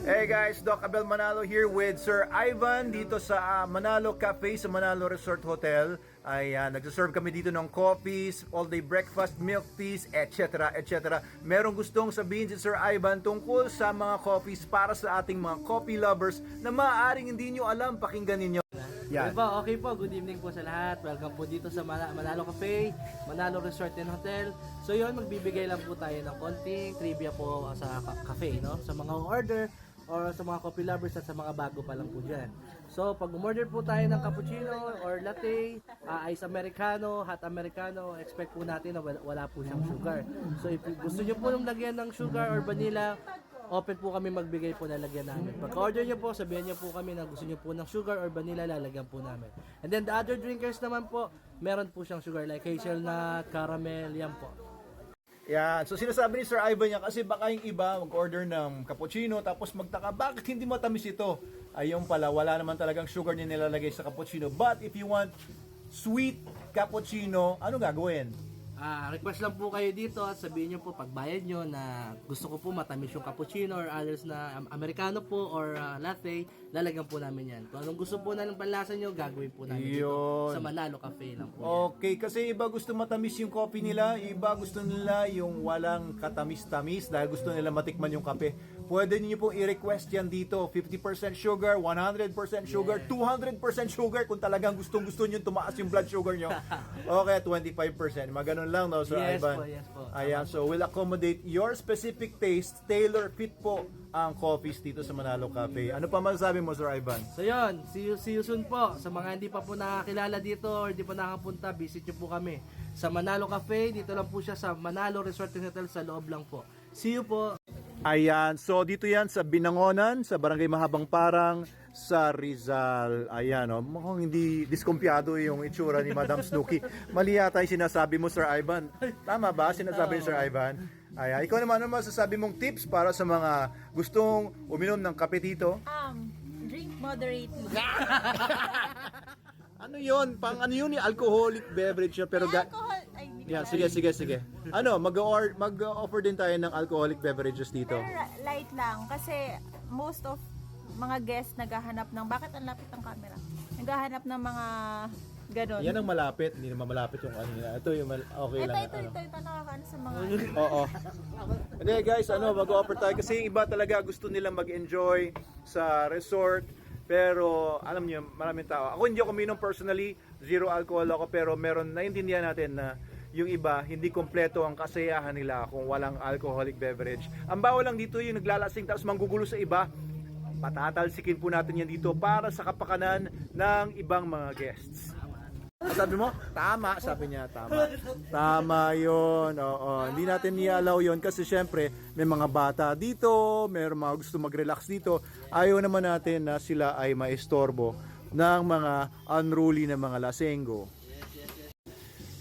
Hey guys, Doc Abel Manalo here with Sir Ivan dito sa Manalo Cafe sa Manalo Resort Hotel. Ay nagsaserve kami dito ng coffees, all-day breakfast, milk teas, etc. etc. Merong gustong sabihin si Sir Ivan tungkol sa mga coffees para sa ating mga coffee lovers na maaaring hindi nyo alam, pakinggan ninyo. Yan. Okay po, good evening po sa lahat. Welcome po dito sa Manalo Cafe, Manalo Resort and Hotel. So yun, magbibigay lang po tayo ng konting trivia po sa cafe, no? Sa mga order or sa mga coffee lovers at sa mga bago pa lang po dyan. So pag umorder po tayo ng cappuccino or latte, ice americano, hot americano, expect po natin na wala po siyang sugar. So if gusto nyo po nung lagyan ng sugar or vanilla, open po kami magbigay po na lagyan namin. Pag-order nyo po, sabihan nyo po kami na gusto nyo po ng sugar or vanilla, lalagyan po namin. And then the other drinkers naman po, meron po siyang sugar like hazelnut, caramel, yan po. Yan, so sinasabi ni Sir Ivan niya kasi baka yung iba mag-order ng cappuccino tapos magtaka, bakit hindi matamis ito? Ayun pala, wala naman talagang sugar na nilalagay sa cappuccino. But if you want sweet cappuccino, ano gagawin? Request lang po kayo dito at sabihin nyo po pagbayad nyo na gusto ko po matamis yung cappuccino or others na americano po or latte, lalagyan po namin yan. Kung anong gusto po na ng panlasa nyo, gagawin po namin dito sa Manalo Cafe lang po. Okay, kasi iba gusto matamis yung coffee nila, iba gusto nila yung walang katamis-tamis dahil gusto nila matikman yung kape. Pwede niyo pong i-request yan dito, 50% sugar, 100% sugar, 200% sugar kung talagang gustong-gusto niyo tumaas yung blood sugar niyo. Okay, 25%. Maganon lang, no, Sir Ivan? Yes po. Ayan, so we'll accommodate your specific taste, tailor fit po ang coffees dito sa Manalo Cafe. Ano pa masasabi mo, Sir Ivan? So yun, see you soon po. Sa mga hindi pa po nakakilala dito or hindi pa nakapunta, visit nyo po kami sa Manalo Cafe. Dito lang po siya sa Manalo Resort and Hotel, sa loob lang po. See you po. Ayan, so dito yan sa Binangonan, sa Barangay Mahabang Parang, sa Rizal. Ayan, oh, mukhang hindi diskumpiyado yung itsura ni Madam Snooki. Mali yata yung sinasabi mo, Sir Ivan. Tama ba sinasabi ni Sir Ivan? Ayan, ikaw naman, ano masasabi mong tips para sa mga gustong uminom ng kape dito? Drink moderately. Ano yun? Pang ano yun? Alcoholic beverage pero Alcohol, ay, hindi yeah, ko sige. Ano, mag-offer din tayo ng alcoholic beverages dito. Pero light lang kasi most of mga guests naghahanap ng, bakit ang lapit ng camera? Naghahanap ng mga ganon. Yan ang malapit, hindi naman malapit yung ano nila. Ito yung okay lang. Ito, nakakaano sa mga Oo. Hindi guys, mag-offer tayo kasi yung iba talaga gusto nilang mag-enjoy sa resort. Pero alam niyo, maraming tao. Ako hindi ako uminom personally, zero alcohol ako, pero meron naiintindihan natin na yung iba hindi kompleto ang kasayahan nila kung walang alcoholic beverage. Ang bawal lang dito yung naglalasing tapos manggugulo sa iba. Patatalsikin po natin yan dito para sa kapakanan ng ibang mga guests. Sabi mo? Tama, sabi niya, tama. Tama yun, oo. Hindi natin i-allow yun kasi syempre may mga bata dito, may mga gusto mag-relax dito. Ayaw naman natin na sila ay maistorbo ng mga unruly na mga lasenggo.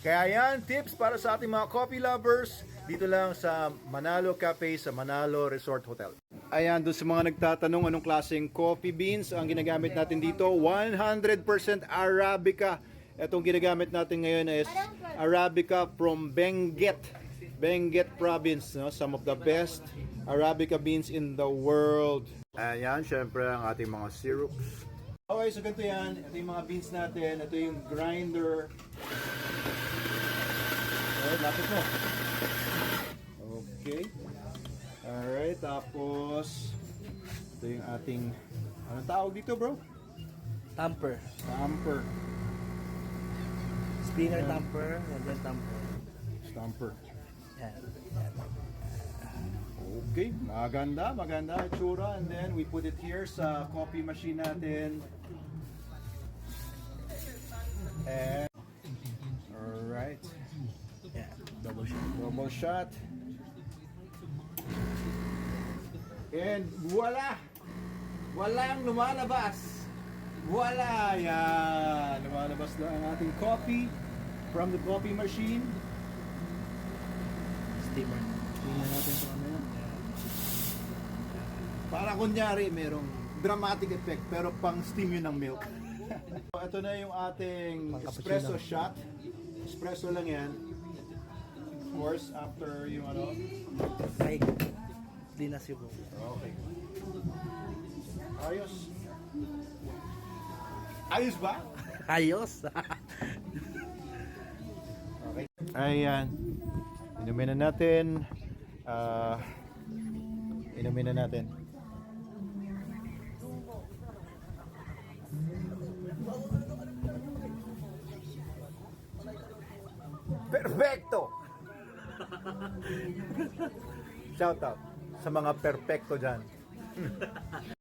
Kaya yan, tips para sa ating mga coffee lovers dito lang sa Manalo Cafe sa Manalo Resort Hotel. Ayan, doon sa mga nagtatanong anong klaseng coffee beans ang ginagamit natin dito, 100% Arabica. Itong ginagamit natin ngayon is Arabica from Benguet province, no? Some of the best Arabica beans in the world. Ayan, syempre ang ating mga syrups. Okay, so ganito yan. Ito yung mga beans natin. Ito yung grinder. Okay, lapit mo. Okay. Alright, tapos ito yung ating, anong tawag dito, bro? Tamper. Spinner tamper, and then tamper. Stamper. Yan. Okay, maganda itsura, and then we put it here sa coffee machine natin. And alright. Yeah, Double shot. And voila! Walang lumalabas. Voila! Yan! Lumalabas na ang ating coffee from the coffee machine. steamer. Tingnan natin ito ano. Para kunyari merong dramatic effect pero pang steam yun ng milk. Ito na yung ating espresso shot. Espresso lang yan. Of course, after yung ano. Ay, di na siguro. Okay. Ayos. Ayos ba? Ayos. Okay. Ayan. Inumin na natin. Inumin na natin. Perfecto! Shout out sa mga perfecto dyan.